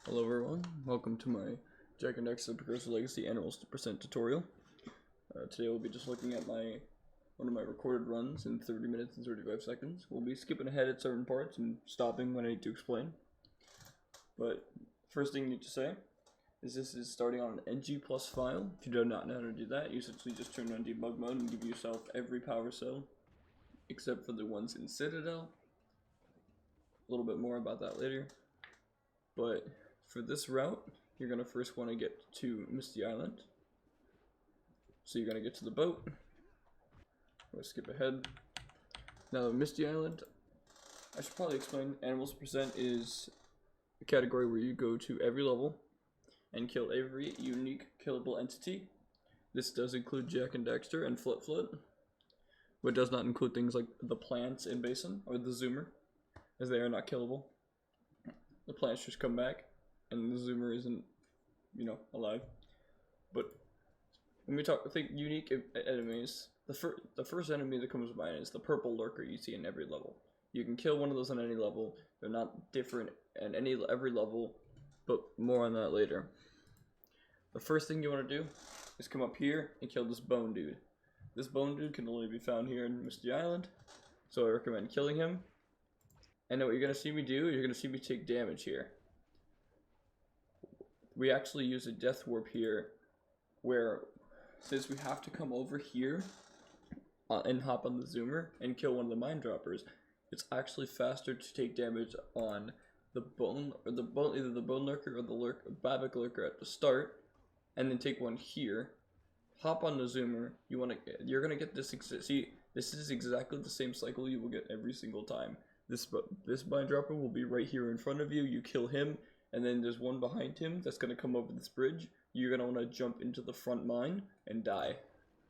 Hello everyone, welcome to my Jak and Daxter Precursor Legacy Animals to Percent tutorial. Today we'll be just looking at one of my recorded runs in 30 minutes and 35 seconds. We'll be skipping ahead at certain parts and stopping when I need to explain. But first thing you need to say is this is starting on an NG plus file. If you do not know how to do that, you essentially just turn on debug mode and give yourself every power cell except for the ones in Citadel. A little bit more about that later. But for this route, you're going to first want to get to Misty Island. So you're going to get to the boat. Let's skip ahead. Now, Misty Island, I should probably explain, Animals Percent is a category where you go to every level and kill every unique killable entity. This does include Jak and Daxter and Flip, but does not include things like the plants in Basin or the Zoomer, as they are not killable. The plants just come back, and the Zoomer isn't, alive. But when we think unique enemies, the first enemy that comes to mind is the purple lurker you see in every level. You can kill one of those on any level. They're not different at every level, but more on that later. The first thing you want to do is come up here and kill this bone dude. This bone dude can only be found here in Misty Island, so I recommend killing him. And what you're going to see me do, you're going to see me take damage here. We actually use a death warp here, where since we have to come over here and hop on the Zoomer and kill one of the mine droppers, it's actually faster to take damage on the bone, or either the bone lurker or the babic lurker at the start, and then take one here. Hop on the Zoomer. You're gonna get this. See, this is exactly the same cycle you will get every single time. This mine dropper will be right here in front of you. You kill him, and then there's one behind him that's going to come over this bridge. You're going to want to jump into the front mine and die,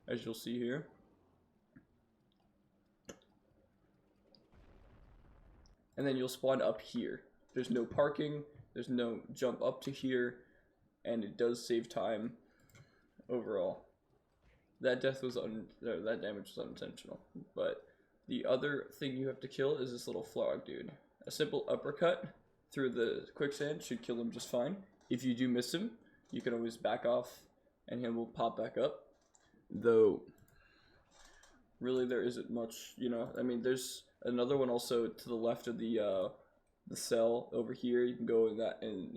as you'll see here. And then you'll spawn up here. There's no parking, there's no jump up to here, and it does save time overall. That damage was unintentional, but the other thing you have to kill is this little frog dude. A simple uppercut through the quicksand should kill him just fine. If you do miss him, you can always back off and he will pop back up. Though, really there isn't much, I mean, there's another one also to the left of the cell over here. You can go in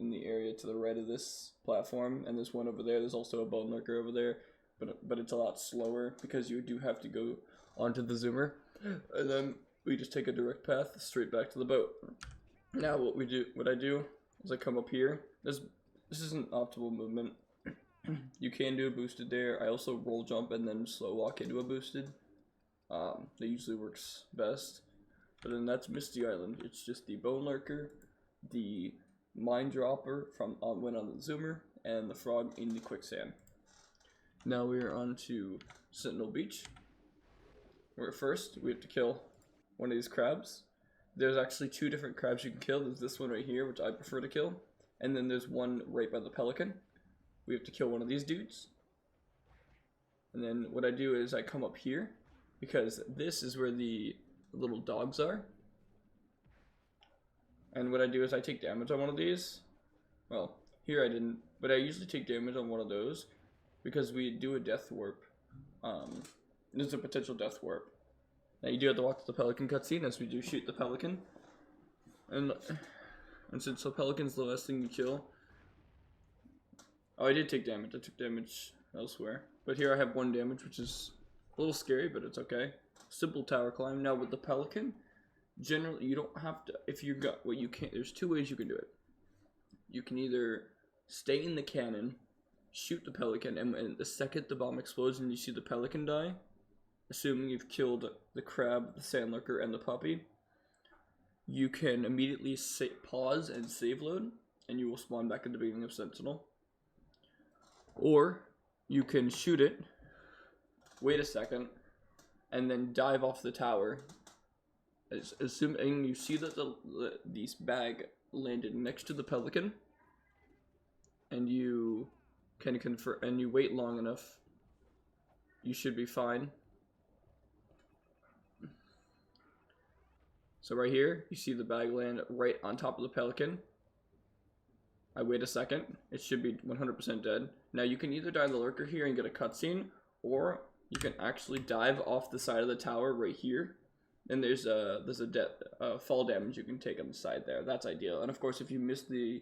the area to the right of this platform, and there's one over there. There's also a bone lurker over there, but it's a lot slower because you do have to go onto the Zoomer. And then we just take a direct path straight back to the boat. Now what I do is I come up here. This isn't optimal movement. You can do a boosted there. I also roll jump and then slow walk into a boosted. That usually works best. But then that's Misty Island. It's just the bone lurker, the mine dropper went on the Zoomer, and the frog in the quicksand. Now we are on to Sentinel Beach. Where first we have to kill one of these crabs. There's actually two different crabs you can kill. There's this one right here, which I prefer to kill, and then there's one right by the pelican. We have to kill one of these dudes. And then what I do is I come up here, because this is where the little dogs are. And what I do is I take damage on one of these. Well, here I didn't, but I usually take damage on one of those because we do a death warp. There's a potential death warp. Now you do have to watch the pelican cutscene as we do shoot the pelican. And since the pelican's the last thing you kill. Oh, I did take damage. I took damage elsewhere. But here I have 1 damage, which is a little scary, but it's okay. Simple tower climb. Now with the pelican, generally you don't have to, if you got what you can't, there's 2 ways you can do it. You can either stay in the cannon, shoot the pelican, and the second the bomb explodes and you see the pelican die, assuming you've killed the crab, the sand lurker, and the puppy, you can immediately pause and save load, and you will spawn back at the beginning of Sentinel. Or you can shoot it, wait a second, and then dive off the tower. Assuming you see that this bag landed next to the pelican, and you can confirm, and you wait long enough, you should be fine. So right here, you see the bag land right on top of the pelican. I wait a second. It should be 100% dead. Now you can either die the lurker here and get a cutscene, or you can actually dive off the side of the tower right here. And there's a fall damage you can take on the side there. That's ideal. And of course, if you miss the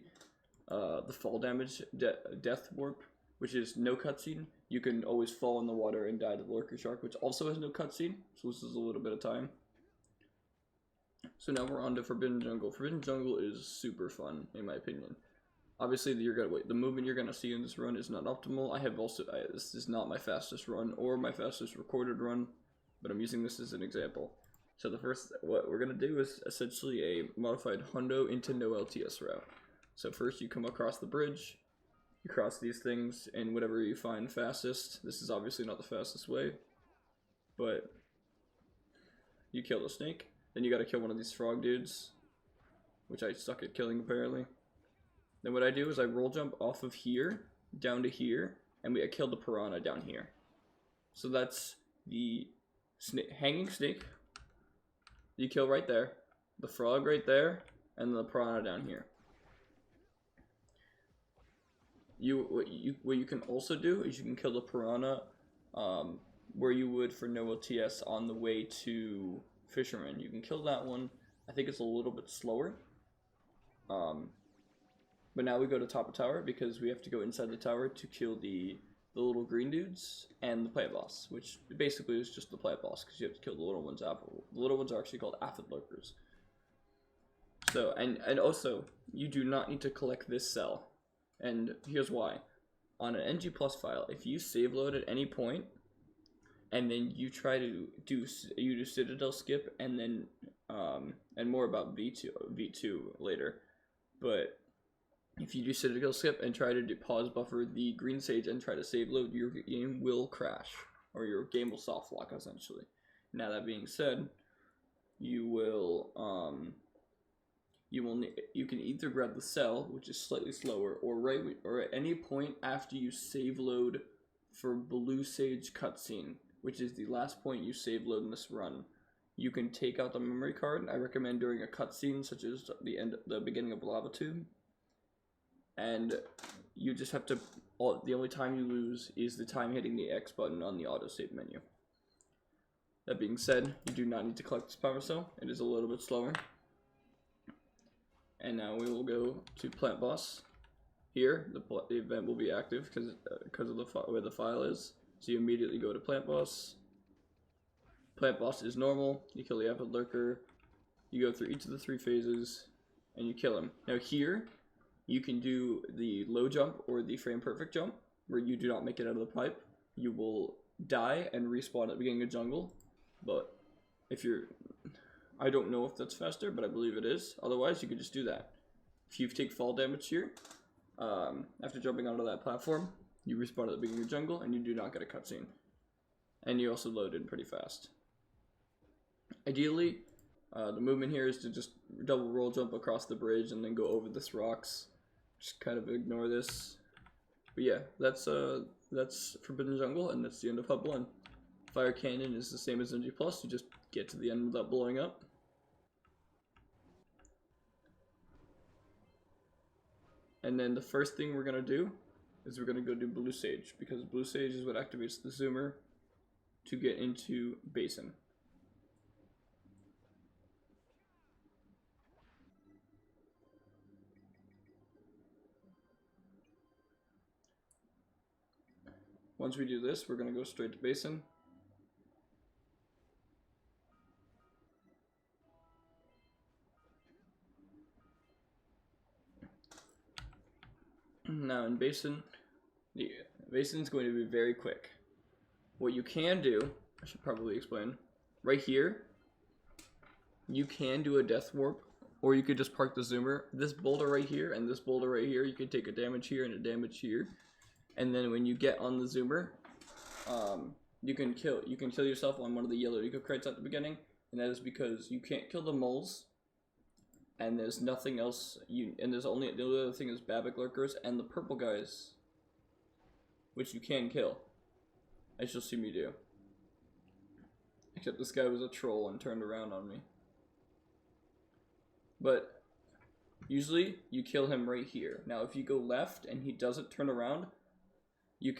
fall damage death warp, which is no cutscene, you can always fall in the water and die to the lurker shark, which also has no cutscene. So this is a little bit of time. So now we're on to Forbidden Jungle. Forbidden Jungle is super fun, in my opinion. Obviously, the movement you're gonna see in this run is not optimal. This is not my fastest run or my fastest recorded run, but I'm using this as an example. So what we're gonna do is essentially a modified hundo into no LTS route. So first you come across the bridge, you cross these things, and whatever you find fastest. This is obviously not the fastest way, but you kill the snake. Then you gotta kill one of these frog dudes, which I suck at killing apparently. Then what I do is I roll jump off of here, down to here, and I kill the piranha down here. So that's the hanging snake, you kill right there, the frog right there, and the piranha down here. What you can also do is you can kill the piranha where you would for no LTS on the way to Fisherman. You can kill that one. I think it's a little bit slower. But now we go to top of tower because we have to go inside the tower to kill the little green dudes and the plant boss, which basically is just the plant boss because you have to kill the little ones. The little ones are actually called aphid lurkers. So, and also, you do not need to collect this cell. And here's why. On an NG Plus file, if you save load at any point, and then you try to do Citadel skip, and then, and more about V2 later, but if you do Citadel skip and try to pause buffer the green sage and try to save load, your game will crash, or your game will soft lock essentially. Now that being said, you can either grab the cell, which is slightly slower, or at any point after you save load for blue sage cutscene, which is the last point you save load in this run. You can take out the memory card. I recommend during a cutscene such as the beginning of Lava Tube. And you just have to, the only time you lose is the time hitting the X button on the autosave menu. That being said, you do not need to collect this power cell. It is a little bit slower. And now we will go to Plant Boss. Here, the event will be active because of where the file is. So you immediately go to Plant Boss. Plant Boss is normal. You kill the aphid lurker. You go through each of the 3 phases, and you kill him. Now here, you can do the low jump or the frame perfect jump, where you do not make it out of the pipe. You will die and respawn at the beginning of jungle. But if I don't know if that's faster, but I believe it is. Otherwise, you could just do that. If you take fall damage here, after jumping onto that platform, you respawn at the beginning of jungle, and you do not get a cutscene. And you also load in pretty fast. Ideally, the movement here is to just double roll jump across the bridge and then go over this rocks. Just kind of ignore this. But yeah, that's Forbidden Jungle, and that's the end of Hub 1. Fire Canyon is the same as NG+, you just get to the end without blowing up. And then the first thing we're going to do is we're going to go do Blue Sage, because Blue Sage is what activates the zoomer to get into Basin. Once we do this, we're going to go straight to Basin. Now in Basin, the Basin is going to be very quick. What you can do, I should probably explain, right here, you can do a death warp, or you could just park the zoomer. This boulder right here and this boulder right here, you can take a damage here and a damage here. And then when you get on the zoomer, you can kill yourself on one of the yellow eco crates at the beginning, and that is because you can't kill the moles, and there's nothing else. The only other thing is babic lurkers and the purple guys, which you can kill, as you'll see me do. Except this guy was a troll and turned around on me. But Usually, you kill him right here. Now, if you go left and he doesn't turn around, you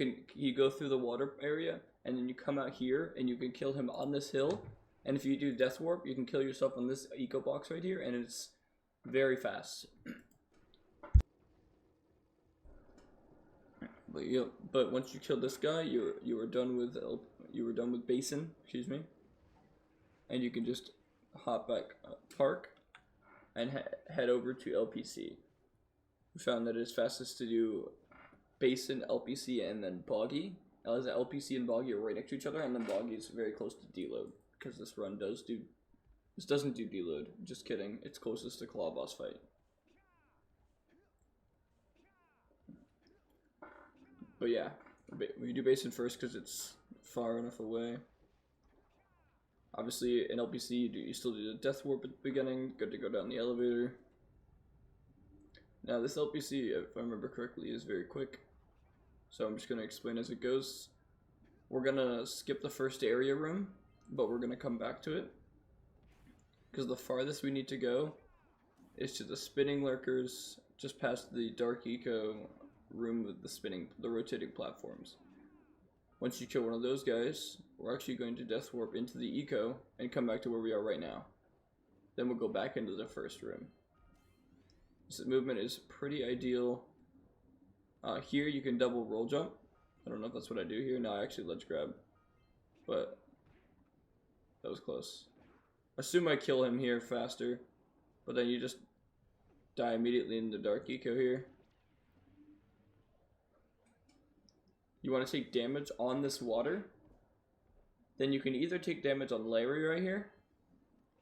go through the water area, and then you come out here, and you can kill him on this hill. And if you do Death Warp, you can kill yourself on this eco box right here, and it's very fast. But once you kill this guy, you are done with Basin, excuse me, and you can just hop back park and head over to LPC. We found that it's fastest to do Basin, LPC, and then Boggy. As LPC and Boggy are right next to each other, and then Boggy is very close to deload because this run doesn't do deload. Just kidding. It's closest to Claw boss fight. But yeah, we do Basin first because it's far enough away. Obviously, in LPC, you still do the Death Warp at the beginning. Good to go down the elevator. Now, this LPC, if I remember correctly, is very quick. So I'm just going to explain as it goes. We're going to skip the first area room, but we're going to come back to it. Because the farthest we need to go is to the spinning lurkers, just past the dark eco room with the rotating platforms. Once you kill one of those guys, we're actually going to Death Warp into the eco and come back to where we are right now. Then we'll go back into the first room. This movement is pretty ideal. Here you can double roll jump. I don't know if that's what I do here. No, I actually ledge grab. But that was close. Assume I kill him here faster, but then you just die immediately in the dark eco here. You want to take damage on this water, then you can either take damage on Larry right here,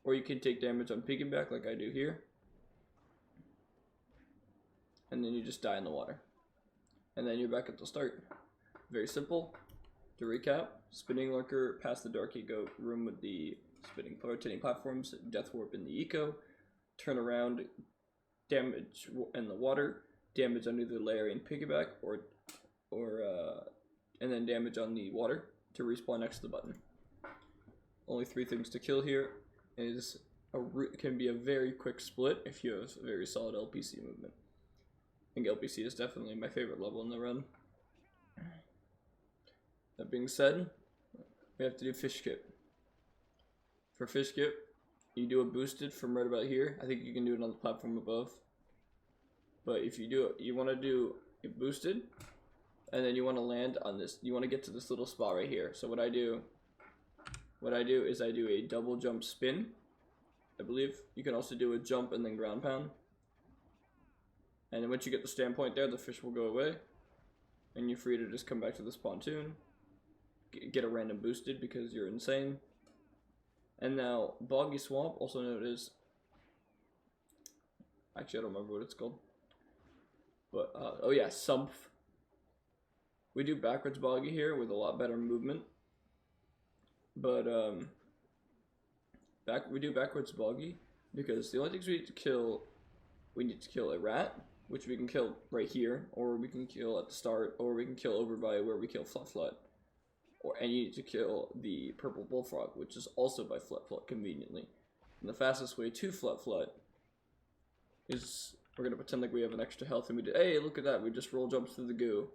or you can take damage on Piggyback like I do here, and then you just die in the water. And then you're back at the start. Very simple. To recap, spinning lurker past the dark eco room with the rotating platforms, Death Warp in the eco, turn around, damage in the water, damage on either Larry and Piggyback, and then damage on the water to respawn next to the button. Only 3 things to kill here. Can be a very quick split if you have a very solid LPC movement. I think LPC is definitely my favorite level in the run. That being said, we have to do Fish Kip. For Fish Kip, you do a boosted from right about here. I think you can do it on the platform above. But if you do it, you want to do it boosted, and then you want to land on this. You want to get to this little spot right here. So what I do is I do a double jump spin. I believe you can also do a jump and then ground pound. And then once you get the standpoint there, the fish will go away, and you're free to just come back to this pontoon, get a random boosted because you're insane. And now Boggy Swamp, also known as, actually I don't remember what it's called, but oh yeah, Sump. We do backwards Boggy here with a lot better movement, but we do backwards Boggy because the only things we need to kill a rat, which we can kill right here, or we can kill at the start, or we can kill over by where we kill Flut Flut. And you need to kill the purple bullfrog, which is also by Flut Flut conveniently. And the fastest way to Flut Flut is, we're gonna pretend like we have an extra health, and we did, hey, look at that, we just roll jumps through the goo.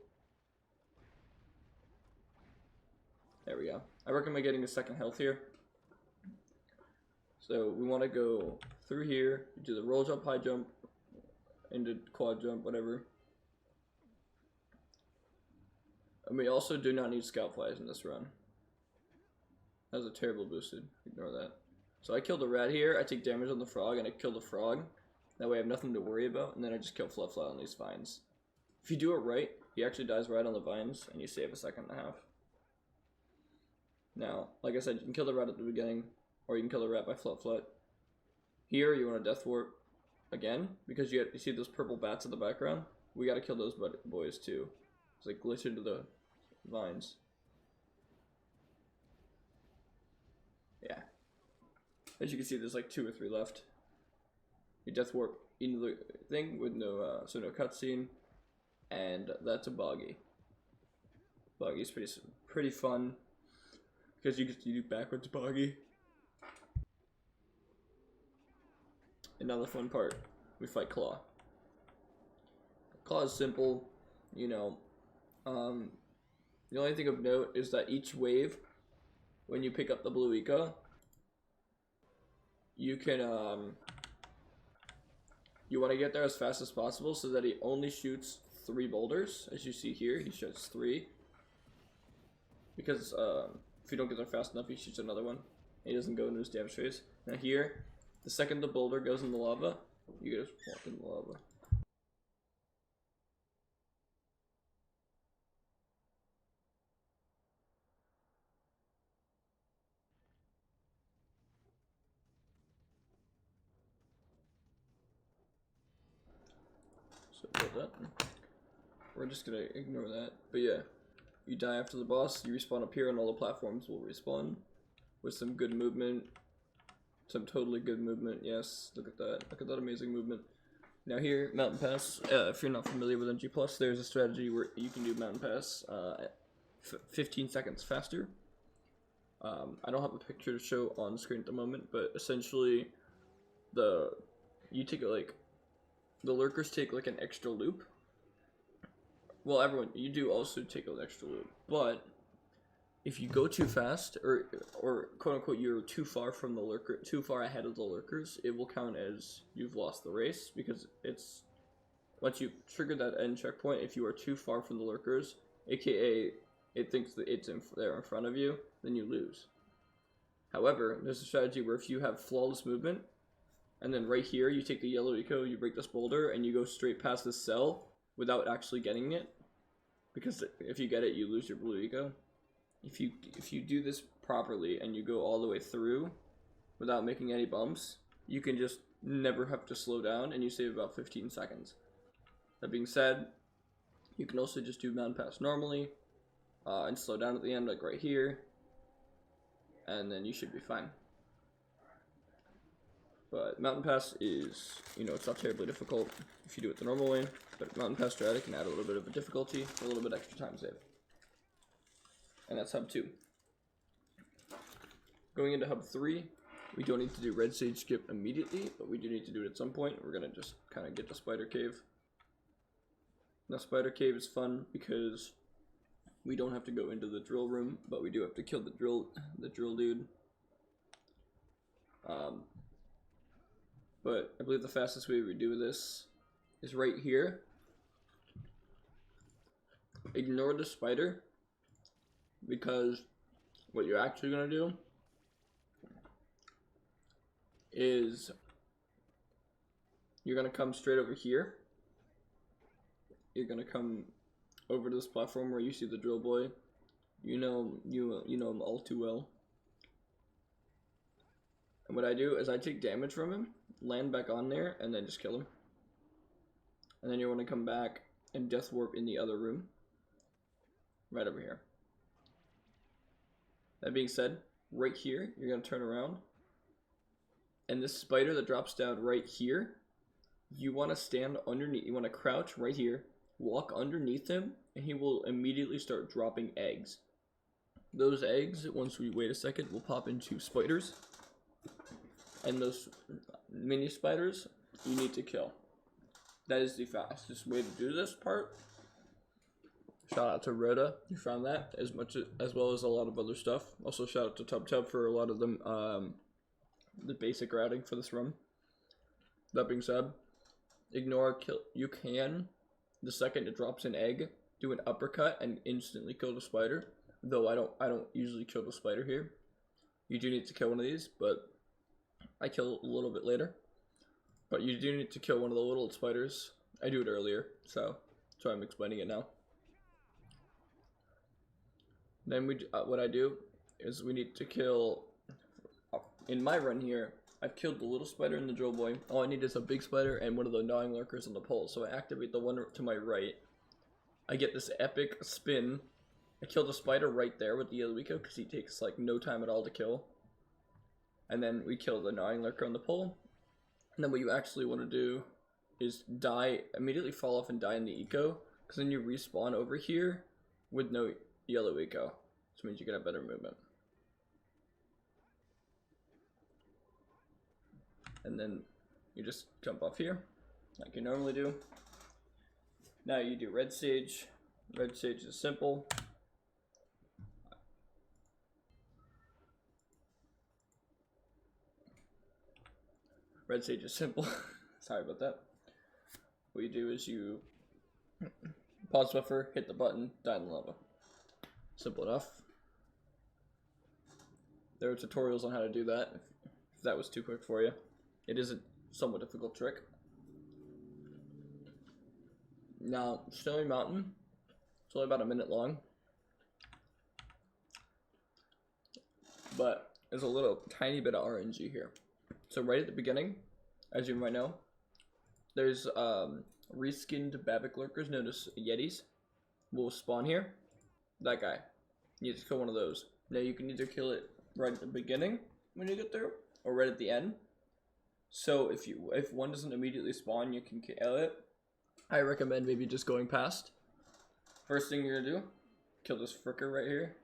There we go. I recommend getting a second health here. So we want to go through here, do the roll jump, high jump, into quad jump, whatever. And we also do not need scout flies in this run. That was a terrible boosted. Ignore that. So I killed a rat here, I take damage on the frog, and I kill the frog. That way I have nothing to worry about, and then I just kill Flut Flut on these vines. If you do it right, he actually dies right on the vines, and you save a second and a half. Now, like I said, you can kill the rat at the beginning, or you can kill the rat by Flut Flut. Here, you want to Death Warp again, because you see those purple bats in the background? We gotta kill those boys too. It's like glitch into the vines. Yeah. As you can see, there's like 2 or 3 left. You Death Warp into the thing with no cutscene, and that's a Boggy. Boggy's pretty fun because you get to do backwards Boggy. Another fun part. we fight Claw. Claw is simple, you know. The only thing of note is that each wave, when you pick up the blue eco, you can you want to get there as fast as possible so that he only shoots 3 boulders. As you see here, he shoots 3. Because if you don't get there fast enough, he shoots another one. He doesn't go into his damage phase. Now here, the second the boulder goes in the lava, you just walk in the lava. So about that. We're just gonna ignore that. But yeah, you die after the boss, you respawn up here and all the platforms will respawn. With some good movement. Some totally good movement, yes. Look at that. Look at that amazing movement. Now here, Mountain Pass. If you're not familiar with NG+, there's a strategy where you can do Mountain Pass 15 seconds faster. I don't have a picture to show on the screen at the moment, but essentially, the lurkers take like an extra loop. Well, everyone, you do also take an extra loop, but if you go too fast, or quote unquote you're too far from the lurker, too far ahead of the lurkers, it will count as you've lost the race, because it's once you trigger that end checkpoint, if you are too far from the lurkers, aka it thinks that it's there in front of you, then you lose. However, there's a strategy where if you have flawless movement, and then right here you take the yellow eco, you break this boulder, and you go straight past this cell without actually getting it, because if you get it, you lose your blue eco. If you do this properly and you go all the way through without making any bumps, you can just never have to slow down and you save about 15 seconds. That being said, you can also just do Mountain Pass normally and slow down at the end, like right here, and then you should be fine. But Mountain Pass is, it's not terribly difficult if you do it the normal way, but Mountain Pass strategy can add a little bit of a difficulty, a little bit extra time save. And that's hub 2. Going into hub 3, we don't need to do red sage skip immediately, but we do need to do it at some point. We're gonna just kind of get the spider cave. Now spider cave is fun because we don't have to go into the drill room, but we do have to kill the drill dude. But I believe the fastest way we do this is right here. Ignore the spider, because what you're actually going to do is you're going to come straight over here. You're going to come over to this platform where you see the drill boy. You know him all too well. And what I do is I take damage from him, land back on there, and then just kill him. And then you want to come back and death warp in the other room. Right over here. That being said, right here, you're going to turn around. And this spider that drops down right here, you want to stand underneath, you want to crouch right here, walk underneath him, and he will immediately start dropping eggs. Those eggs, once we wait a second, will pop into spiders. And those mini spiders, you need to kill. That is the fastest way to do this part. Shout out to Rhoda, who found that, as well as a lot of other stuff. Also shout out to TubTub for a lot of them, the basic routing for this run. That being said, ignore kill. You can, the second it drops an egg, do an uppercut and instantly kill the spider. Though I don't usually kill the spider here. You do need to kill one of these, but I kill a little bit later. But you do need to kill one of the little spiders. I do it earlier, so I'm explaining it now. Then what I do is we need to kill, in my run here, I've killed the little spider and the drill boy. All I need is a big spider and one of the gnawing lurkers on the pole. So I activate the one to my right. I get this epic spin. I kill the spider right there with the yellow eco because he takes like no time at all to kill. And then we kill the gnawing lurker on the pole. And then what you actually want to do is die, immediately fall off and die in the eco, because then you respawn over here with no yellow eco, which means you get a better movement. And then you just jump off here, like you normally do. Now you do red sage. Red sage is simple. Red sage is simple. Sorry about that. What you do is you pause buffer, hit the button, die in the lava. Simple enough. There are tutorials on how to do that if that was too quick for you. It is a somewhat difficult trick. Now, Snowy Mountain, it's only about a minute long. But there's a little tiny bit of RNG here. So right at the beginning, as you might know, there's reskinned Babic lurkers known as Yetis will spawn here. That guy. You need to kill one of those. Now you can either kill it right at the beginning when you get there, or right at the end. So if one doesn't immediately spawn, you can kill it. I recommend maybe just going past. First thing you're gonna do, kill this fricker right here.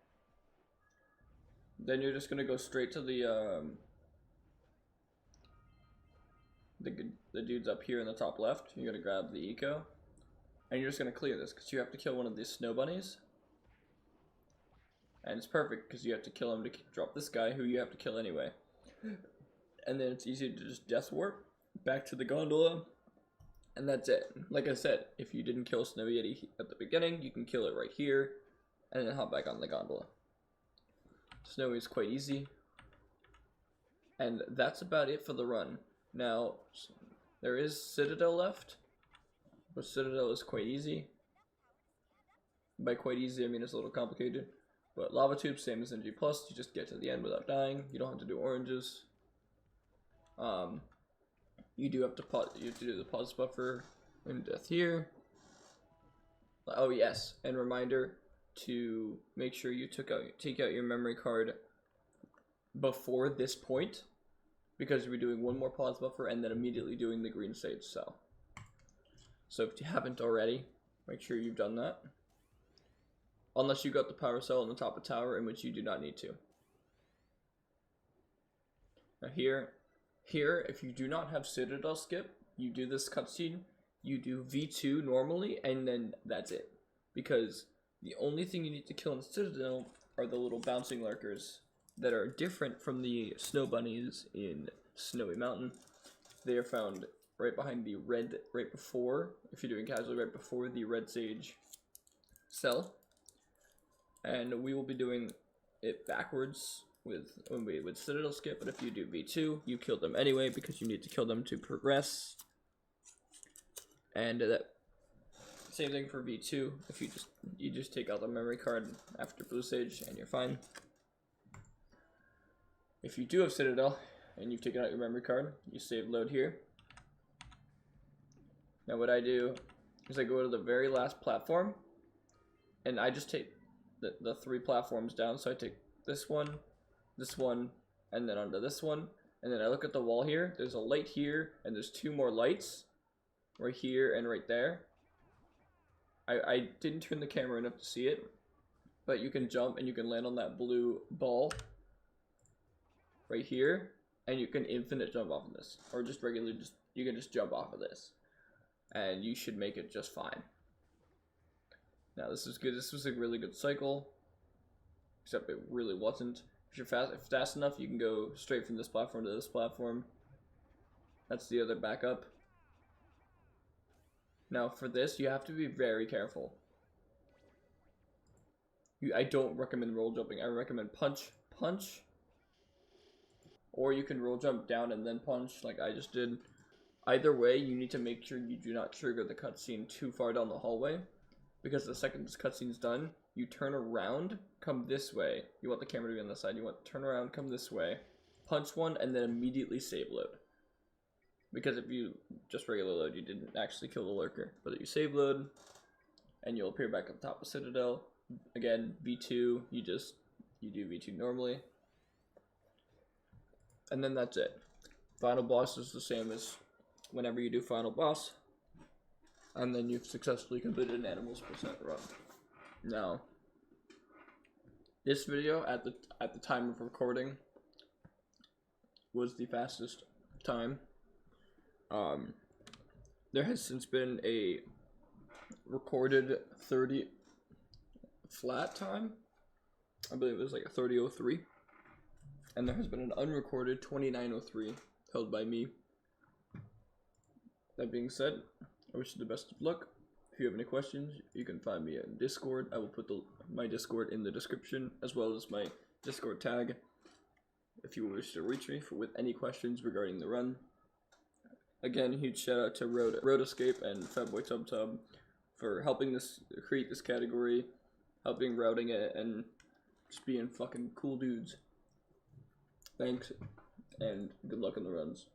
Then you're just gonna go straight to the dudes up here in the top left. You're gonna grab the eco, and you're just gonna clear this because you have to kill one of these snow bunnies. And it's perfect because you have to kill him to drop this guy who you have to kill anyway. And then it's easy to just death warp back to the gondola. And that's it. Like I said, if you didn't kill Snow Yeti at the beginning, you can kill it right here and then hop back on the gondola. Snowy is quite easy. And that's about it for the run. Now, there is Citadel left, but Citadel is quite easy. By quite easy, I mean it's a little complicated. But Lava Tube, same as NG+, you just get to the end without dying. You don't have to do oranges. You do have to do the pause buffer and death here. Oh yes, and reminder to make sure you take out your memory card before this point, because we're doing one more pause buffer and then immediately doing the green sage cell. So if you haven't already, make sure you've done that. Unless you got the power cell on the top of tower, in which you do not need to. Now here, if you do not have Citadel skip, you do this cutscene, you do V2 normally, and then that's it. Because the only thing you need to kill in Citadel are the little bouncing lurkers that are different from the snow bunnies in Snowy Mountain. They are found right behind the red, right before, if you're doing casually, right before the red sage cell. And we will be doing it backwards with Citadel skip, but if you do V2, you kill them anyway because you need to kill them to progress. And that same thing for V2. If you just take out the memory card after blue sage and you're fine. If you do have Citadel and you've taken out your memory card, you save load here. Now what I do is I go to the very last platform and I just take the 3 platforms down. So I take this one, and then onto this one, and then I look at the wall here. There's a light here, and there's 2 more lights, right here and right there. I didn't turn the camera enough to see it, but you can jump and you can land on that blue ball right here, and you can infinite jump off of this, or just regularly you can just jump off of this, and you should make it just fine. Now this is good. This was a really good cycle, except it really wasn't. If you're fast enough, you can go straight from this platform to this platform. That's the other backup. Now for this, you have to be very careful. I don't recommend roll jumping. I recommend punch, or you can roll jump down and then punch, like I just did. Either way, you need to make sure you do not trigger the cutscene too far down the hallway, because the second this cutscene's done, you turn around, come this way. You want the camera to be on this side. You want to turn around, come this way, punch one, and then immediately save load. Because if you just regular load, you didn't actually kill the lurker. But you save load, and you'll appear back on top of Citadel. Again, V2, you do V2 normally. And then that's it. Final boss is the same as whenever you do final boss. And then you've successfully completed an animals percent run. Now, this video at the time of recording was the fastest time. there has since been a recorded 30 flat time. I believe it was like a 30:03. And there has been an unrecorded 29:03 held by me. That being said, I wish you the best of luck. If you have any questions, you can find me in Discord. I will put my Discord in the description, as well as my Discord tag, if you wish to reach me with any questions regarding the run. Again, huge shout out to Road Escape and Fatboy Tub Tub for helping create this category, helping routing it, and just being fucking cool dudes. Thanks, and good luck on the runs.